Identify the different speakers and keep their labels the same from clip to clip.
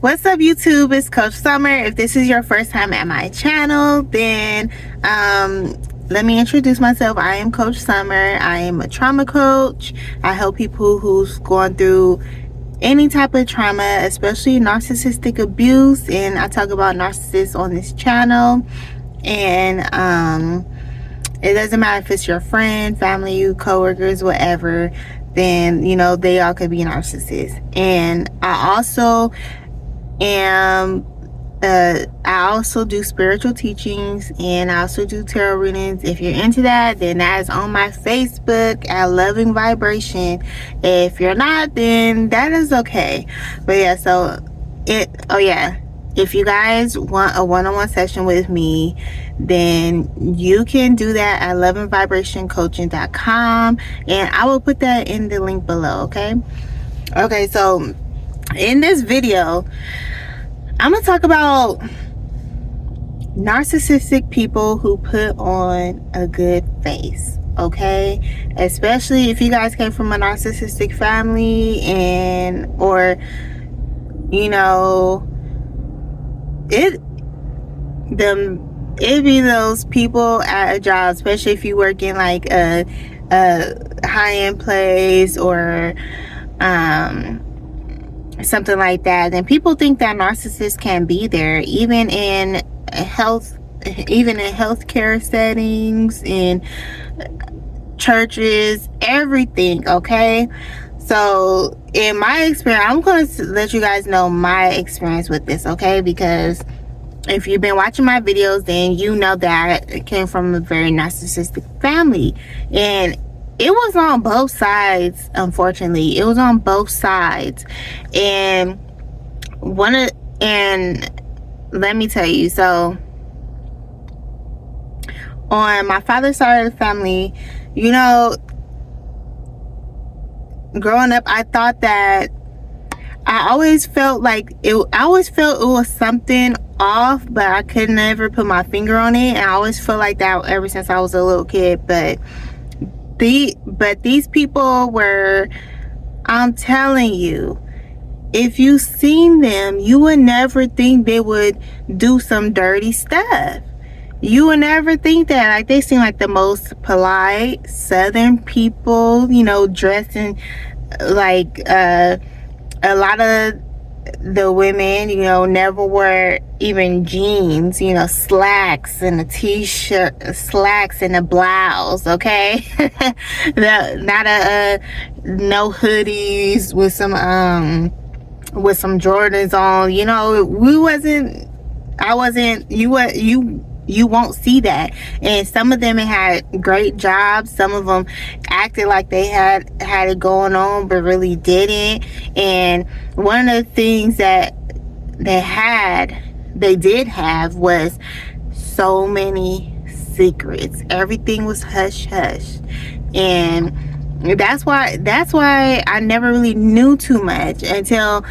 Speaker 1: What's up, YouTube? It's Coach Summer. If this is your first time at my channel, then let me introduce myself. I am Coach Summer. I am a trauma coach. I help people who's going through any type of trauma, especially narcissistic abuse, and I talk about narcissists on this channel. And it doesn't matter if it's your friend, family, coworkers, whatever, then they all could be narcissists. And I also do spiritual teachings, and I also do tarot readings. If you're into that, then that is on my Facebook at Loving Vibration. If you're not, then that is okay. But yeah, if you guys want a one-on-one session with me, then you can do that at lovingvibrationcoaching.com, and I will put that in the link below. Okay, so in this video, I'm gonna talk about narcissistic people who put on a good face. Okay, especially if you guys came from a narcissistic family, or it'd be those people at a job, especially if you work in like a high-end place or something like that. Then people think that narcissists can be there, even in healthcare settings, in churches, everything. Okay, so in my experience, I'm going to let you guys know my experience with this, okay? Because if you've been watching my videos, then you know that I came from a very narcissistic family, and it was on both sides. Unfortunately, it was on both sides. And let me tell you, so on my father's side of the family, growing up, I thought that I always felt it was something off, but I could never put my finger on it. And I always felt like that ever since I was a little kid. But these people were, I'm telling you, if you seen them, you would never think they would do some dirty stuff. You would never think that. Like, they seem like the most polite Southern people, dressing like a lot of the women, never wear even jeans, slacks and a t-shirt, slacks and a blouse, okay? No hoodies with some Jordans on, you won't see that. And some of them had great jobs. Some of them acted like they had it going on, but really didn't. And one of the things that they did have was so many secrets. Everything was hush hush. And that's why I never really knew too much until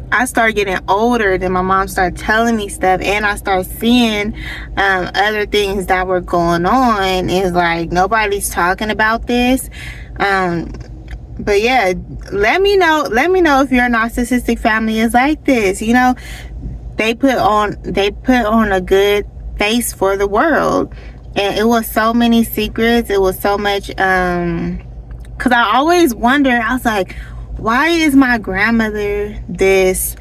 Speaker 1: I started getting older. Then my mom started telling me stuff, and I started seeing other things that were going on. It's like nobody's talking about this. But yeah, let me know if your narcissistic family is like this. They put on a good face for the world, and it was so many secrets. It was so much. Cause I always wonder. I was like, why is my grandmother this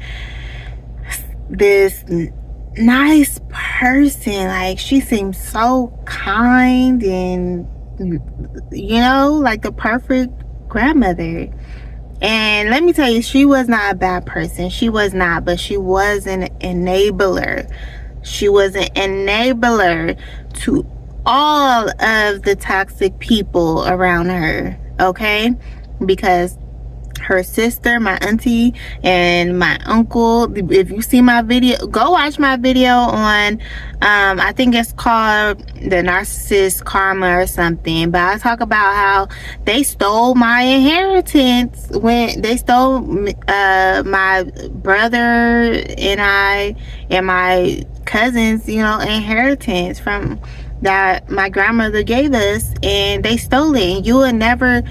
Speaker 1: nice person? Like, she seems so kind and like the perfect grandmother. And let me tell you, she was not a bad person. She was not, but she was an enabler. She was an enabler to all of the toxic people around her, okay? Because her sister, my auntie, and my uncle, if you see my video, go watch my video on I think it's called The Narcissist Karma or something. But I talk about how they stole my inheritance. When they stole my brother and I and my cousins, inheritance from that my grandmother gave us, and they stole it. And you would never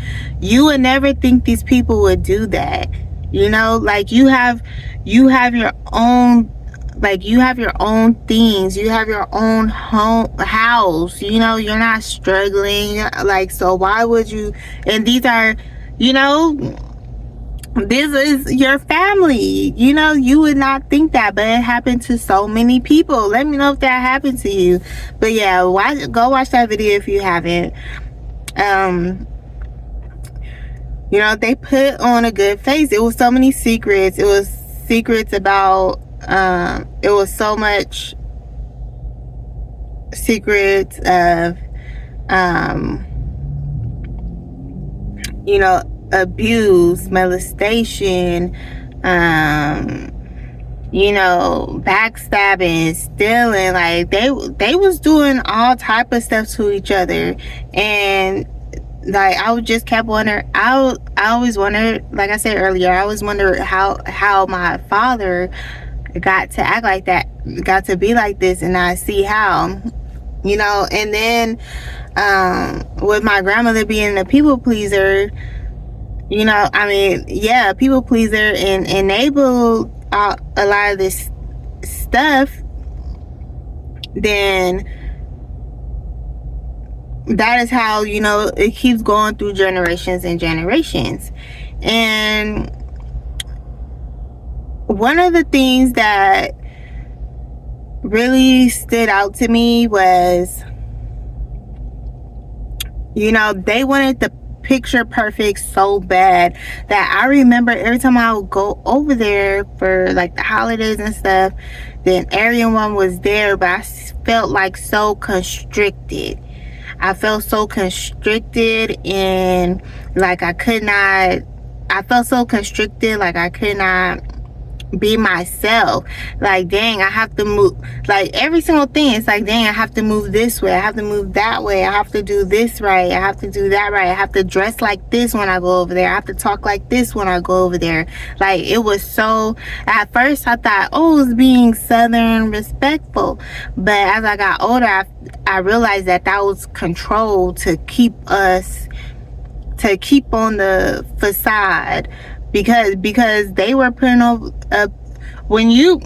Speaker 1: think these people would do that. You know, like you have your own, like you have your own things, you have your own home house, you know, you're not struggling. Like, so why would you? And these are, you know, this is your family. You know, you would not think that, but it happened to so many people. Let me know if that happened to you. But yeah, go watch that video if you haven't. um you know, they put on a good face. It was so many secrets. It was secrets about, it was so much secrets of, um, you know, abuse, molestation, um, you know, backstabbing, stealing. Like they was doing all type of stuff to each other. And like I would just kept wondering. I always wondered, like I said earlier, I always wondered how my father got to act like that, got to be like this, and I see how, you know. And then with my grandmother being a people pleaser, you know, I mean, yeah, people pleaser, and enable a lot of this stuff, then that is how, you know, it keeps going through generations and generations. And one of the things that really stood out to me was, you know, they wanted the picture perfect so bad that I remember every time I would go over there for like the holidays and stuff, then everyone was there, but I felt like so constricted. I felt so constricted, and like I felt so constricted, like I could not be myself. Like, dang, I have to move, like every single thing. It's like, dang, I have to move this way, I have to move that way, I have to do this right, I have to do that right, I have to dress like this when I go over there, I have to talk like this when I go over there. Like, it was so, at first I thought, oh, it was being southern respectful, but as I got older, I realized that that was control to keep us, to keep on the facade, because they were putting up, when you,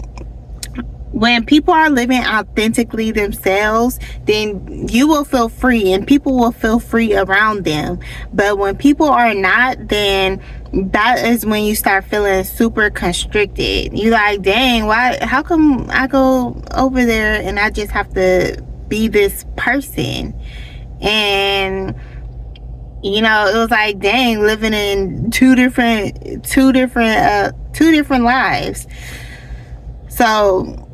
Speaker 1: when people are living authentically themselves, then you will feel free and people will feel free around them. But when people are not, then that is when you start feeling super constricted. You like, dang, why, how come I go over there and I just have to be this person? And you know, it was like, dang, living in two different lives. So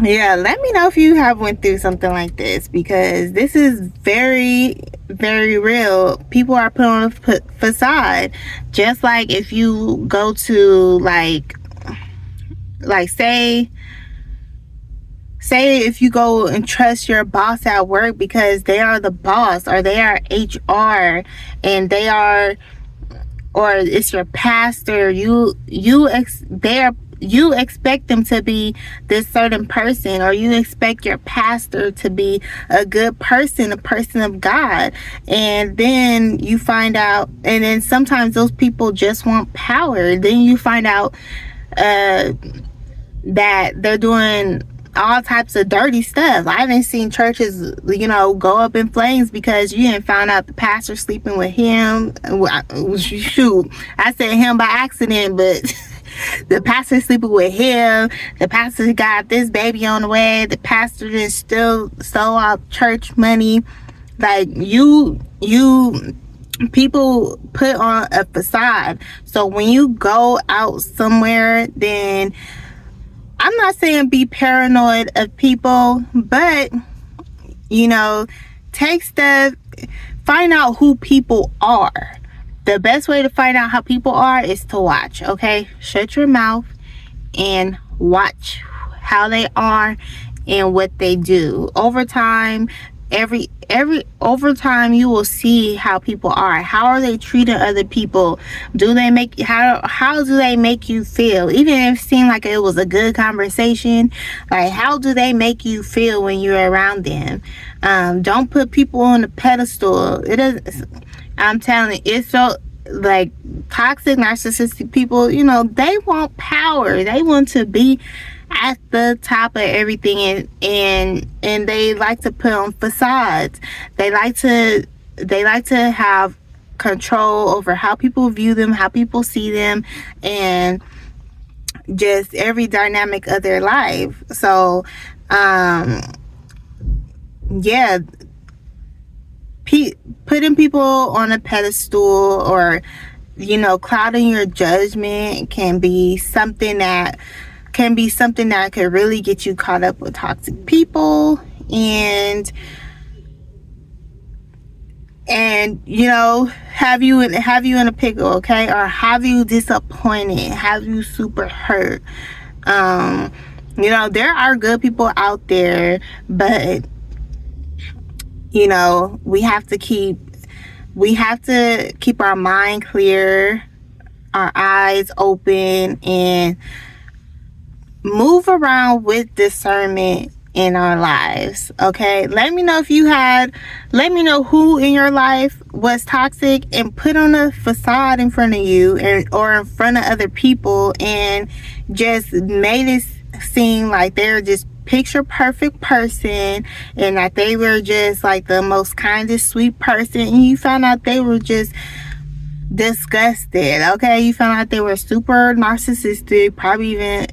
Speaker 1: yeah, let me know if you have went through something like this, because this is very, very real. People are put on a facade. Just like if you go to like say if you go and trust your boss at work because they are the boss, or they are HR, and they are, or it's your pastor, you expect them to be this certain person, or you expect your pastor to be a good person, a person of God. And then you find out, and then sometimes those people just want power. Then you find out that they're doing all types of dirty stuff. I haven't seen churches, you know, go up in flames because you didn't find out the pastor sleeping with him. Shoot, I said him by accident, but the pastor sleeping with him. The pastor got this baby on the way. The pastor just still stole out church money. Like, you people put on a facade. So when you go out somewhere, then I'm not saying be paranoid of people, but, you know, take stuff, find out who people are. The best way to find out how people are is to watch, okay? Shut your mouth and watch how they are and what they do. Over time, every over time, you will see how people are. How are they treating other people? Do they make, how do they make you feel? Even if it seemed like it was a good conversation, like, how do they make you feel when you're around them? Don't put people on a pedestal. It doesn't, I'm telling you, it's so, like toxic narcissistic people, you know, they want power. They want to be at the top of everything, and they like to put on facades. They like to have control over how people view them, how people see them, and just every dynamic of their life. So yeah, putting people on a pedestal, or you know, clouding your judgment, can could really get you caught up with toxic people, and you know, have you in a pickle, okay, or have you disappointed, have you super hurt. You know, there are good people out there, but you know, we have to keep our mind clear, our eyes open, and move around with discernment in our lives. Okay, let me know who in your life was toxic and put on a facade in front of you, or in front of other people, and just made it seem like they're just picture perfect person, and that they were just like the most kindest, sweet person, and you found out they were just disgusted. Okay, you found out they were super narcissistic, probably even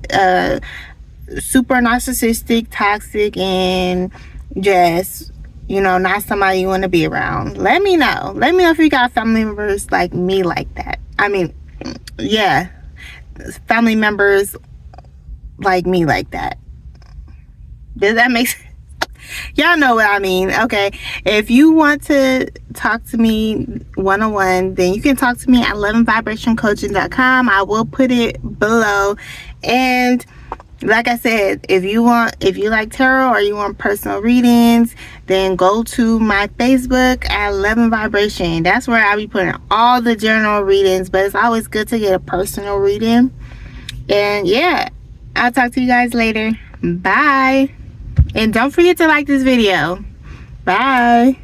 Speaker 1: super narcissistic, toxic, and just, you know, not somebody you want to be around. Let me know if you got family members like me like that. I mean, yeah, family members like me like that. Does that make sense? Y'all know what I mean. Okay, if you want to talk to me one-on-one, then you can talk to me at loveandvibrationcoaching.com. I will put it below. And like I said, if you like tarot, or you want personal readings, then go to my Facebook at Love and Vibration. That's where I'll be putting all the general readings, but it's always good to get a personal reading. And yeah, I'll talk to you guys later. Bye. And don't forget to like this video. Bye.